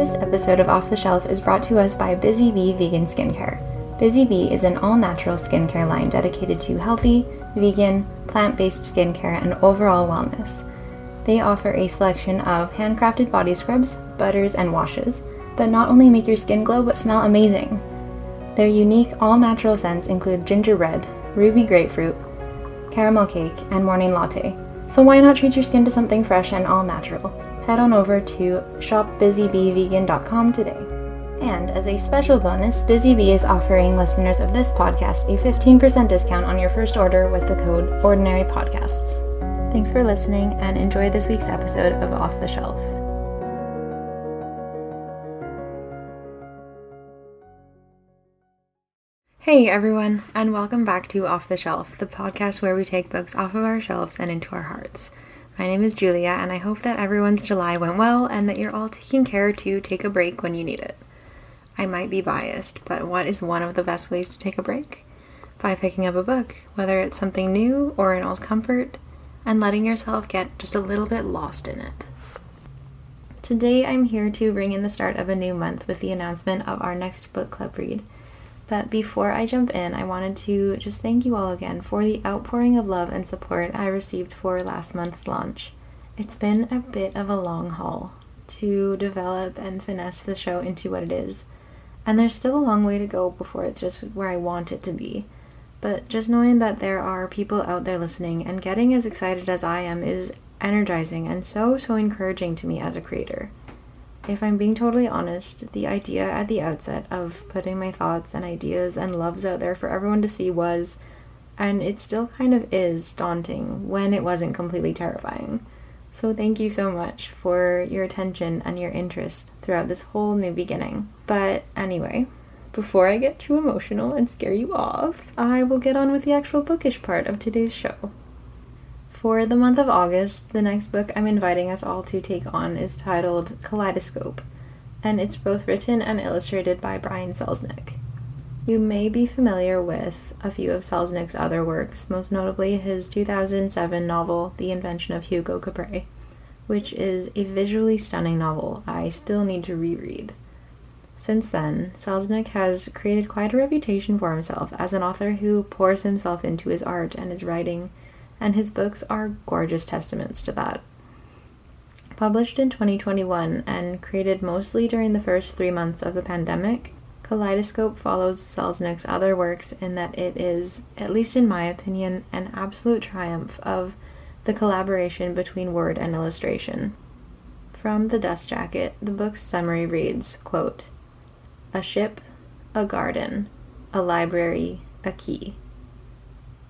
This episode of Off the Shelf is brought to us by Busy Bee Vegan Skincare. Busy Bee is an all-natural skincare line dedicated to healthy, vegan, plant-based skincare and overall wellness. They offer a selection of handcrafted body scrubs, butters, and washes that not only make your skin glow but smell amazing. Their unique all-natural scents include gingerbread, ruby grapefruit, caramel cake, and morning latte. So why not treat your skin to something fresh and all-natural? Head on over to shopbusybeevegan.com today. And as a special bonus, Busy Bee is offering listeners of this podcast a 15% discount on your first order with the code OrdinaryPodcasts. Thanks for listening and enjoy this week's episode of Off the Shelf. Hey everyone, and welcome back to Off the Shelf, the podcast where we take books off of our shelves and into our hearts. My name is Julia, and I hope that everyone's July went well and that you're all taking care to take a break when you need it. I might be biased, but what is one of the best ways to take a break? By picking up a book, whether it's something new or an old comfort, and letting yourself get just a little bit lost in it. Today I'm here to bring in the start of a new month with the announcement of our next book club read. But before I jump in, I wanted to just thank you all again for the outpouring of love and support I received for last month's launch. It's been a bit of a long haul to develop and finesse the show into what it is, and there's still a long way to go before it's just where I want it to be. But just knowing that there are people out there listening and getting as excited as I am is energizing and so encouraging to me as a creator. If I'm being totally honest, the idea at the outset of putting my thoughts and ideas and loves out there for everyone to see was, and it still kind of is, daunting when it wasn't completely terrifying. So thank you so much for your attention and your interest throughout this whole new beginning. But anyway, before I get too emotional and scare you off, I will get on with the actual bookish part of today's show. For the month of August, the next book I'm inviting us all to take on is titled Kaleidoscope, and it's both written and illustrated by Brian Selznick. You may be familiar with a few of Selznick's other works, most notably his 2007 novel, The Invention of Hugo Capre, which is a visually stunning novel I still need to reread. Since then, Selznick has created quite a reputation for himself as an author who pours himself into his art and his writing, and his books are gorgeous testaments to that. Published in 2021 and created mostly during the first 3 months of the pandemic, Kaleidoscope follows Selznick's other works in that it is, at least in my opinion, an absolute triumph of the collaboration between word and illustration. From the dust jacket, the book's summary reads, quote, "A ship, a garden, a library, a key."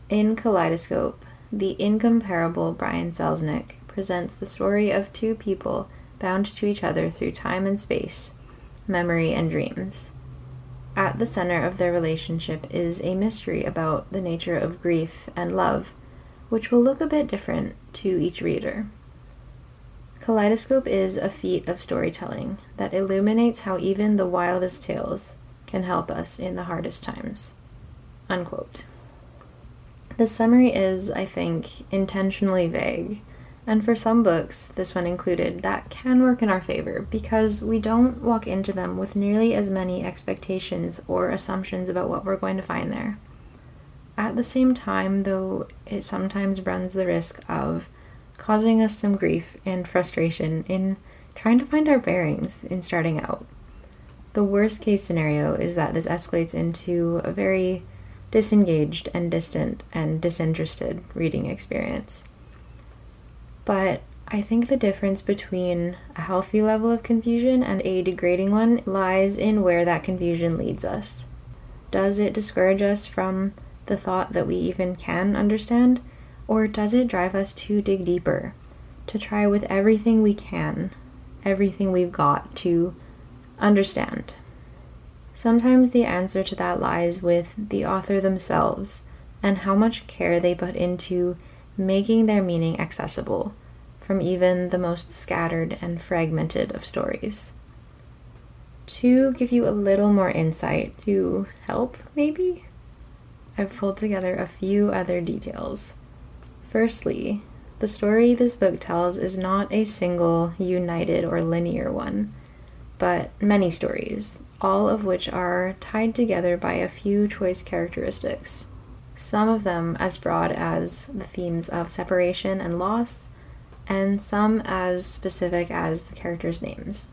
In Kaleidoscope, the incomparable Brian Selznick presents the story of two people bound to each other through time and space, memory and dreams. At the center of their relationship is a mystery about the nature of grief and love, which will look a bit different to each reader. Kaleidoscope is a feat of storytelling that illuminates how even the wildest tales can help us in the hardest times. Unquote. The summary is, I think, intentionally vague, and for some books, this one included, that can work in our favor because we don't walk into them with nearly as many expectations or assumptions about what we're going to find there. At the same time, though, it sometimes runs the risk of causing us some grief and frustration in trying to find our bearings in starting out. The worst case scenario is that this escalates into a very disengaged and distant and disinterested reading experience. But I think the difference between a healthy level of confusion and a degrading one lies in where that confusion leads us. Does it discourage us from the thought that we even can understand, or does it drive us to dig deeper, to try with everything we can, everything we've got to understand? Sometimes the answer to that lies with the author themselves and how much care they put into making their meaning accessible from even the most scattered and fragmented of stories. To give you a little more insight, to help maybe, I've pulled together a few other details. Firstly, the story this book tells is not a single, united, or linear one. but many stories, all of which are tied together by a few choice characteristics. Some of them as broad as the themes of separation and loss, and some as specific as the characters' names.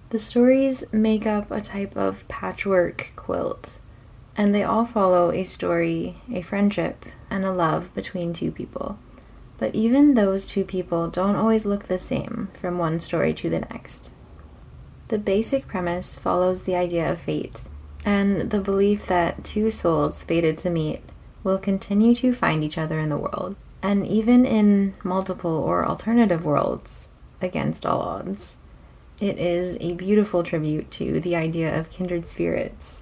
The stories make up a type of patchwork quilt, and they all follow a story, a friendship, and a love between two people. But even those two people don't always look the same from one story to the next. The basic premise follows the idea of fate, and the belief that two souls fated to meet will continue to find each other in the world, and even in multiple or alternative worlds, against all odds. It is a beautiful tribute to the idea of kindred spirits,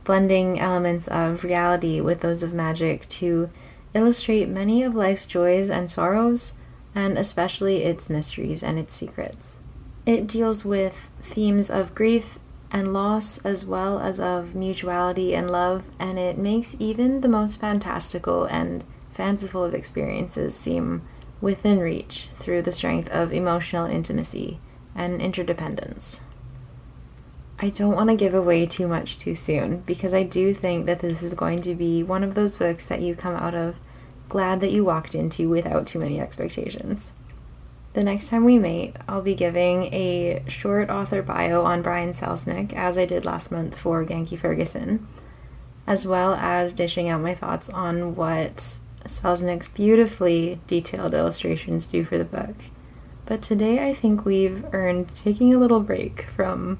blending elements of reality with those of magic to illustrate many of life's joys and sorrows, and especially its mysteries and its secrets. It deals with themes of grief and loss as well as of mutuality and love, and it makes even the most fantastical and fanciful of experiences seem within reach through the strength of emotional intimacy and interdependence. I don't want to give away too much too soon, because I do think that this is going to be one of those books that you come out of glad that you walked into without too many expectations. The next time we meet, I'll be giving a short author bio on Brian Selznick, as I did last month for Genki Ferguson, as well as dishing out my thoughts on what Selznick's beautifully detailed illustrations do for the book. But today I think we've earned taking a little break from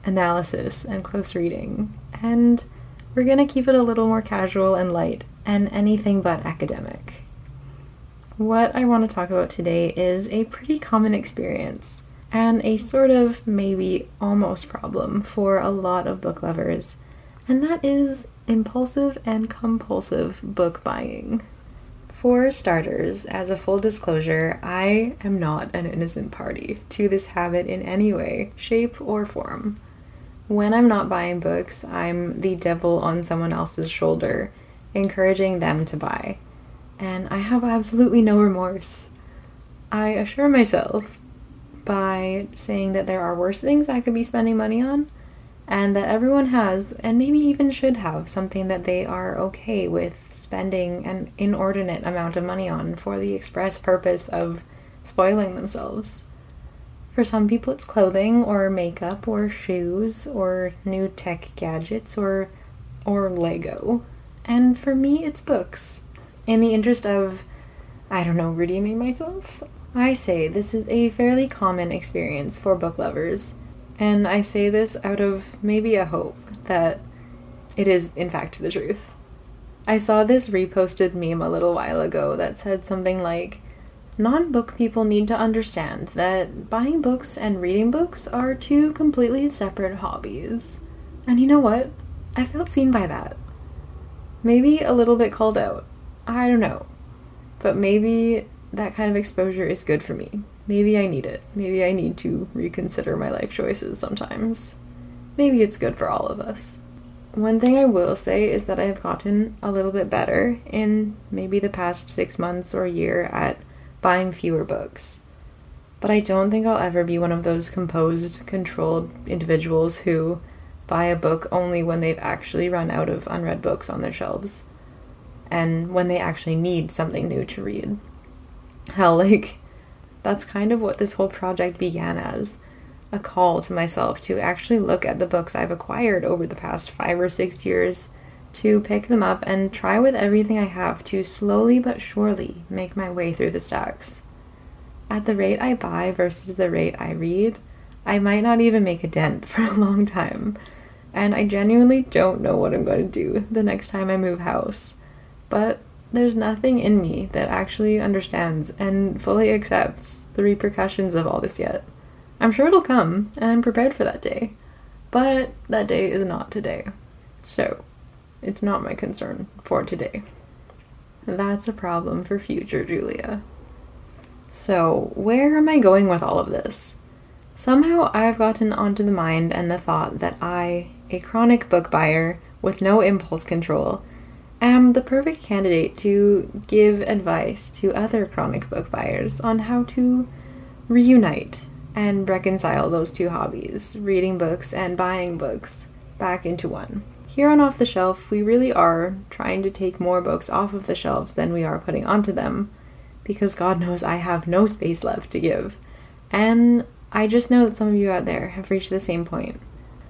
analysis and close reading, and we're going to keep it a little more casual and light and anything but academic. What I want to talk about today is a pretty common experience and a sort of maybe almost problem for a lot of book lovers, and that is impulsive and compulsive book buying. For starters, as a full disclosure, I am not an innocent party to this habit in any way, shape, or form. When I'm not buying books, I'm the devil on someone else's shoulder, encouraging them to buy. And I have absolutely no remorse. I assure myself by saying that there are worse things I could be spending money on, and that everyone has, and maybe even should have, something that they are okay with spending an inordinate amount of money on for the express purpose of spoiling themselves. For some people it's clothing, or makeup, or shoes, or new tech gadgets, or Lego. And for me, it's books. In the interest of, redeeming myself, I say this is a fairly common experience for book lovers, and I say this out of maybe a hope that it is in fact the truth. I saw this reposted meme a little while ago that said something like, non-book people need to understand that buying books and reading books are two completely separate hobbies. And you know what? I felt seen by that. Maybe a little bit called out. I don't know. But maybe that kind of exposure is good for me. Maybe I need it. Maybe I need to reconsider my life choices sometimes. Maybe it's good for all of us. One thing I will say is that I have gotten a little bit better in maybe the past 6 months or a year at buying fewer books. But I don't think I'll ever be one of those composed, controlled individuals who buy a book only when they've actually run out of unread books on their shelves, and when they actually need something new to read. Hell, that's kind of what this whole project began as, a call to myself to actually look at the books I've acquired over the past 5 or 6 years, to pick them up and try with everything I have to slowly but surely make my way through the stacks. At the rate I buy versus the rate I read, I might not even make a dent for a long time, and I genuinely don't know what I'm going to do the next time I move house. But there's nothing in me that actually understands and fully accepts the repercussions of all this yet. I'm sure it'll come, and I'm prepared for that day. But that day is not today. So, it's not my concern for today. That's a problem for future Julia. So, where am I going with all of this? Somehow I've gotten onto the mind and the thought that I, a chronic book buyer with no impulse control, am the perfect candidate to give advice to other chronic book buyers on how to reunite and reconcile those two hobbies, reading books and buying books, back into one. Here on Off the Shelf, we really are trying to take more books off of the shelves than we are putting onto them, because God knows I have no space left to give. And I just know that some of you out there have reached the same point.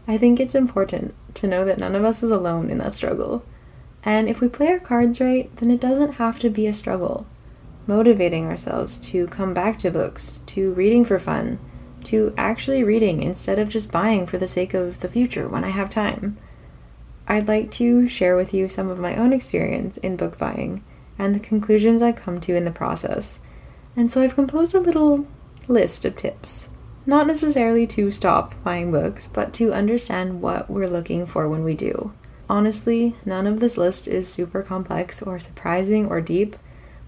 I think it's important to know that none of us is alone in that struggle. And if we play our cards right, then it doesn't have to be a struggle. Motivating ourselves to come back to books, to reading for fun, to actually reading instead of just buying for the sake of the future when I have time. I'd like to share with you some of my own experience in book buying and the conclusions I've come to in the process. And so I've composed a little list of tips. Not necessarily to stop buying books, but to understand what we're looking for when we do. Honestly, none of this list is super complex or surprising or deep,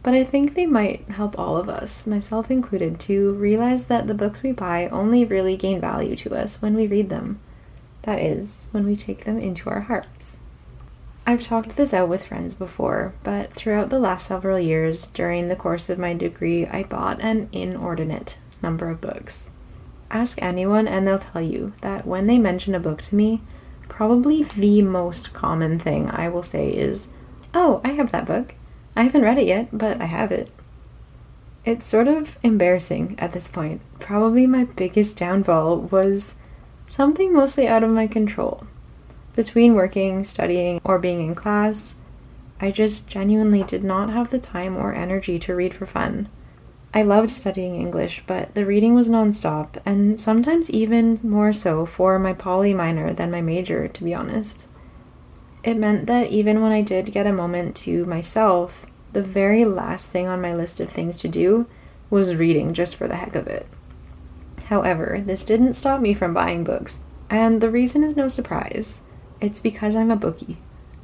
but I think they might help all of us, myself included, to realize that the books we buy only really gain value to us when we read them. That is, when we take them into our hearts. I've talked this out with friends before, but throughout the last several years, during the course of my degree, I bought an inordinate number of books. Ask anyone and they'll tell you that when they mention a book to me, probably the most common thing I will say is, "Oh, I have that book. I haven't read it yet, but I have it." It's sort of embarrassing at this point. Probably my biggest downfall was something mostly out of my control. Between working, studying, or being in class, I just genuinely did not have the time or energy to read for fun. I loved studying English, but the reading was nonstop, and sometimes even more so for my poly minor than my major, to be honest. It meant that even when I did get a moment to myself, the very last thing on my list of things to do was reading just for the heck of it. However, this didn't stop me from buying books, and the reason is no surprise. It's because I'm a bookie.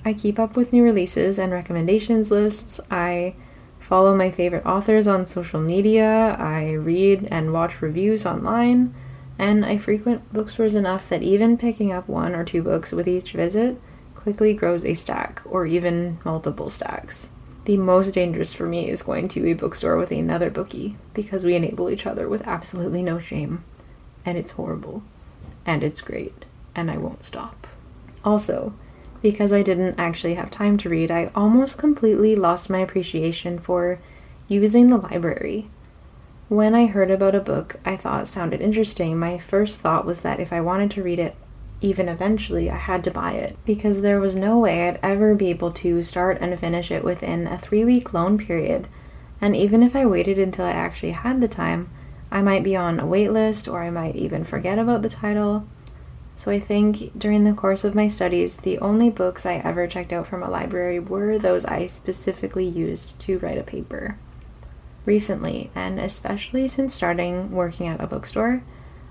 I keep up with new releases and recommendations lists, I follow my favorite authors on social media, I read and watch reviews online, and I frequent bookstores enough that even picking up 1 or 2 books with each visit quickly grows a stack, or even multiple stacks. The most dangerous for me is going to a bookstore with another bookie, because we enable each other with absolutely no shame. And it's horrible. And it's great. And I won't stop. Also, because I didn't actually have time to read, I almost completely lost my appreciation for using the library. When I heard about a book I thought sounded interesting, my first thought was that if I wanted to read it, even eventually, I had to buy it, because there was no way I'd ever be able to start and finish it within a 3-week loan period, and even if I waited until I actually had the time, I might be on a wait list, or I might even forget about the title. So I think during the course of my studies, the only books I ever checked out from a library were those I specifically used to write a paper. Recently, and especially since starting working at a bookstore,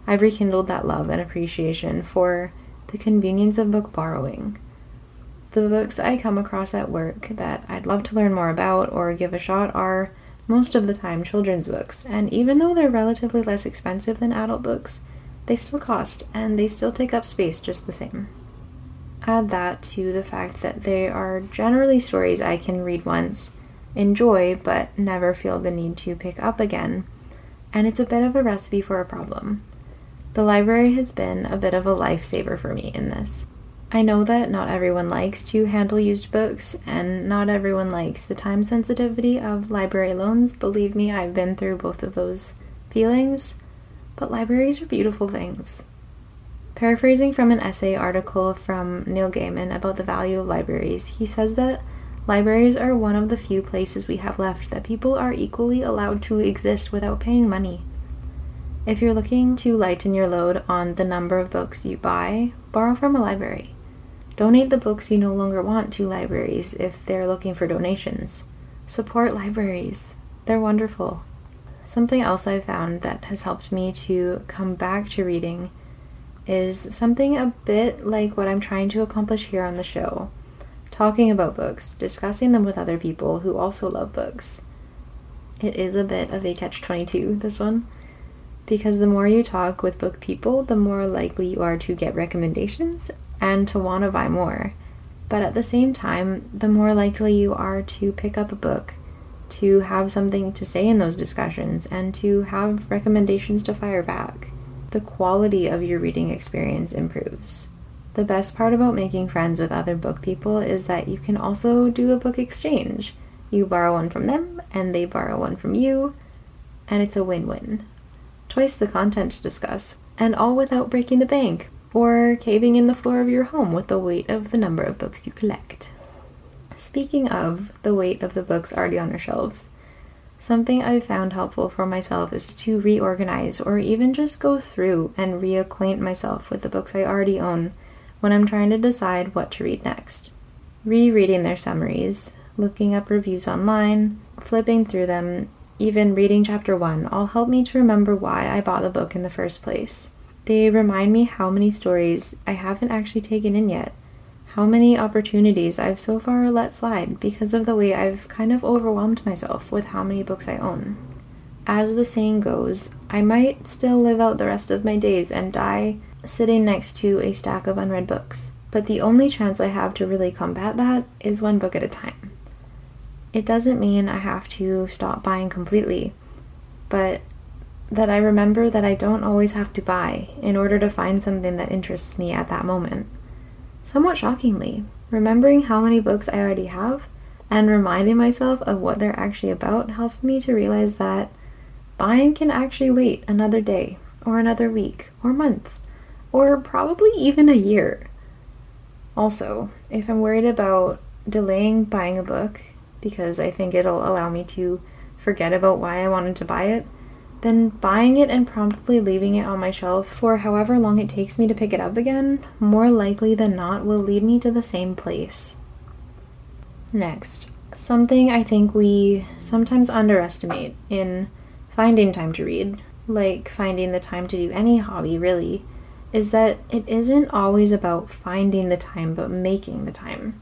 I've rekindled that love and appreciation for the convenience of book borrowing. The books I come across at work that I'd love to learn more about or give a shot are, most of the time, children's books, and even though they're relatively less expensive than adult books, they still cost, and they still take up space just the same. Add that to the fact that they are generally stories I can read once, enjoy, but never feel the need to pick up again, and it's a bit of a recipe for a problem. The library has been a bit of a lifesaver for me in this. I know that not everyone likes to handle used books, and not everyone likes the time sensitivity of library loans. Believe me, I've been through both of those feelings, but libraries are beautiful things. Paraphrasing from an essay article from Neil Gaiman about the value of libraries, he says that libraries are one of the few places we have left that people are equally allowed to exist without paying money. If you're looking to lighten your load on the number of books you buy, borrow from a library. Donate the books you no longer want to libraries if they're looking for donations. Support libraries. They're wonderful. Something else I've found that has helped me to come back to reading is something a bit like what I'm trying to accomplish here on the show. Talking about books, discussing them with other people who also love books. It is a bit of a catch-22, this one. Because the more you talk with book people, the more likely you are to get recommendations and to want to buy more. But at the same time, the more likely you are to pick up a book, to have something to say in those discussions, and to have recommendations to fire back. the quality of your reading experience improves. The best part about making friends with other book people is that you can also do a book exchange. You borrow one from them, and they borrow one from you, and it's a win-win. Twice the content to discuss, and all without breaking the bank, or caving in the floor of your home with the weight of the number of books you collect. Speaking of the weight of the books already on our shelves, something I've found helpful for myself is to reorganize or even just go through and reacquaint myself with the books I already own when I'm trying to decide what to read next. Rereading their summaries, looking up reviews online, flipping through them, even reading chapter 1 all help me to remember why I bought the book in the first place. They remind me how many stories I haven't actually taken in yet, how many opportunities I've so far let slide because of the way I've kind of overwhelmed myself with how many books I own. As the saying goes, I might still live out the rest of my days and die sitting next to a stack of unread books, but the only chance I have to really combat that is one book at a time. It doesn't mean I have to stop buying completely, but that I remember that I don't always have to buy in order to find something that interests me at that moment. Somewhat shockingly, remembering how many books I already have and reminding myself of what they're actually about helps me to realize that buying can actually wait another day, or another week, or month, or probably even a year. Also, if I'm worried about delaying buying a book because I think it'll allow me to forget about why I wanted to buy it, then buying it and promptly leaving it on my shelf for however long it takes me to pick it up again, more likely than not, will lead me to the same place. Next, something I think we sometimes underestimate in finding time to read, like finding the time to do any hobby really, is that it isn't always about finding the time but making the time.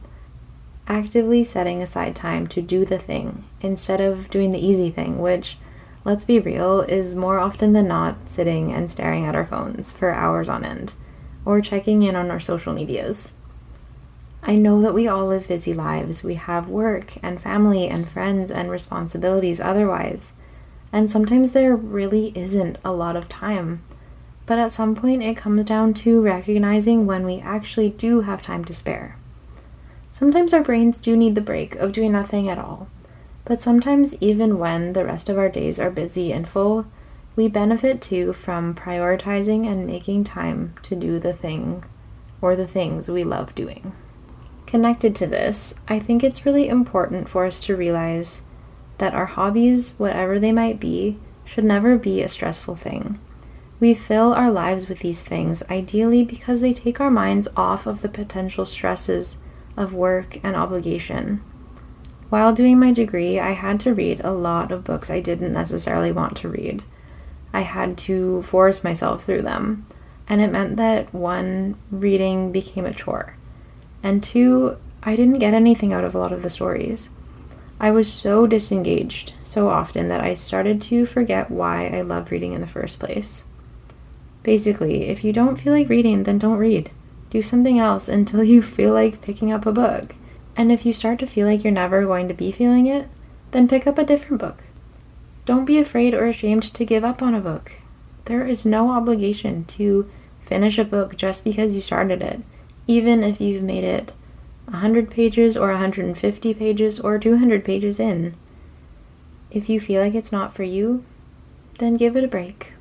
Actively setting aside time to do the thing instead of doing the easy thing, which, let's be real, is more often than not sitting and staring at our phones for hours on end, or checking in on our social medias. I know that we all live busy lives. We have work and family and friends and responsibilities otherwise, and sometimes there really isn't a lot of time. But at some point it comes down to recognizing when we actually do have time to spare. Sometimes our brains do need the break of doing nothing at all. But sometimes even when the rest of our days are busy and full, we benefit too from prioritizing and making time to do the thing or the things we love doing. Connected to this, I think it's really important for us to realize that our hobbies, whatever they might be, should never be a stressful thing. We fill our lives with these things ideally because they take our minds off of the potential stresses of work and obligation. While doing my degree, I had to read a lot of books I didn't necessarily want to read. I had to force myself through them, and it meant that 1, reading became a chore, and 2, I didn't get anything out of a lot of the stories. I was so disengaged so often that I started to forget why I loved reading in the first place. Basically, if you don't feel like reading, then don't read. Do something else until you feel like picking up a book. And if you start to feel like you're never going to be feeling it, then pick up a different book. Don't be afraid or ashamed to give up on a book. There is no obligation to finish a book just because you started it, even if you've made it 100 pages or 150 pages or 200 pages in. If you feel like it's not for you, then give it a break.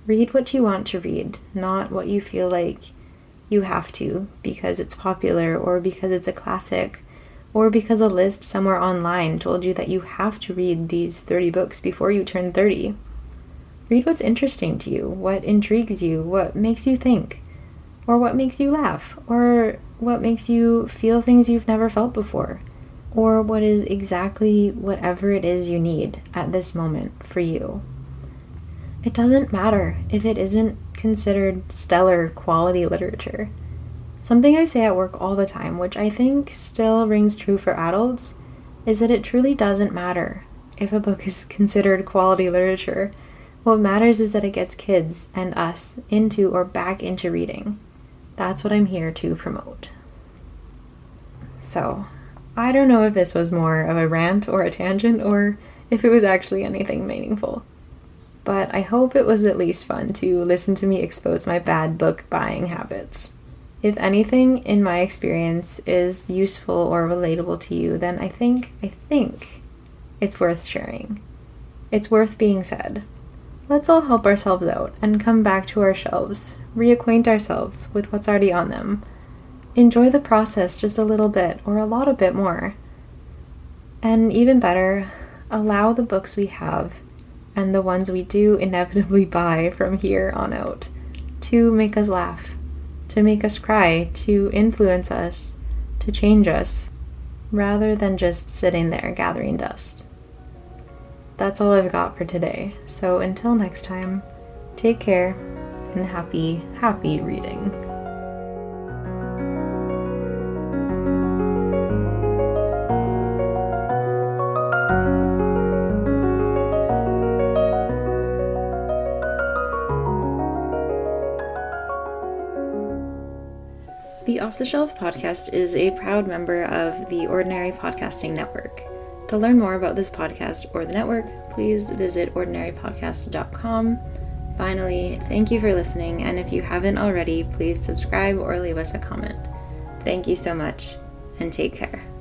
Read what you want to read, not what you feel like you have to because it's popular or because it's a classic or because a list somewhere online told you that you have to read these 30 books before you turn 30. Read what's interesting to you, what intrigues you, what makes you think, or what makes you laugh, or what makes you feel things you've never felt before, or what is exactly whatever it is you need at this moment for you. It doesn't matter if it isn't considered stellar quality literature. Something I say at work all the time, which I think still rings true for adults, is that it truly doesn't matter if a book is considered quality literature. What matters is that it gets kids and us into or back into reading. That's what I'm here to promote. So, I don't know if this was more of a rant or a tangent or if it was actually anything meaningful. but I hope it was at least fun to listen to me expose my bad book buying habits. If anything in my experience is useful or relatable to you, then I think it's worth sharing. It's worth being said. Let's all help ourselves out and come back to our shelves, reacquaint ourselves with what's already on them. Enjoy the process just a little bit or a lot a bit more. And even better, allow the books we have and the ones we do inevitably buy from here on out to make us laugh, to make us cry, to influence us, to change us, rather than just sitting there gathering dust. That's all I've got for today. So until next time, take care and happy reading. The Off the Shelf podcast is a proud member of the Ordinary Podcasting Network. To learn more about this podcast or the network, please visit ordinarypodcast.com. Finally, thank you for listening, and if you haven't already, please subscribe or leave us a comment. Thank you so much, and take care.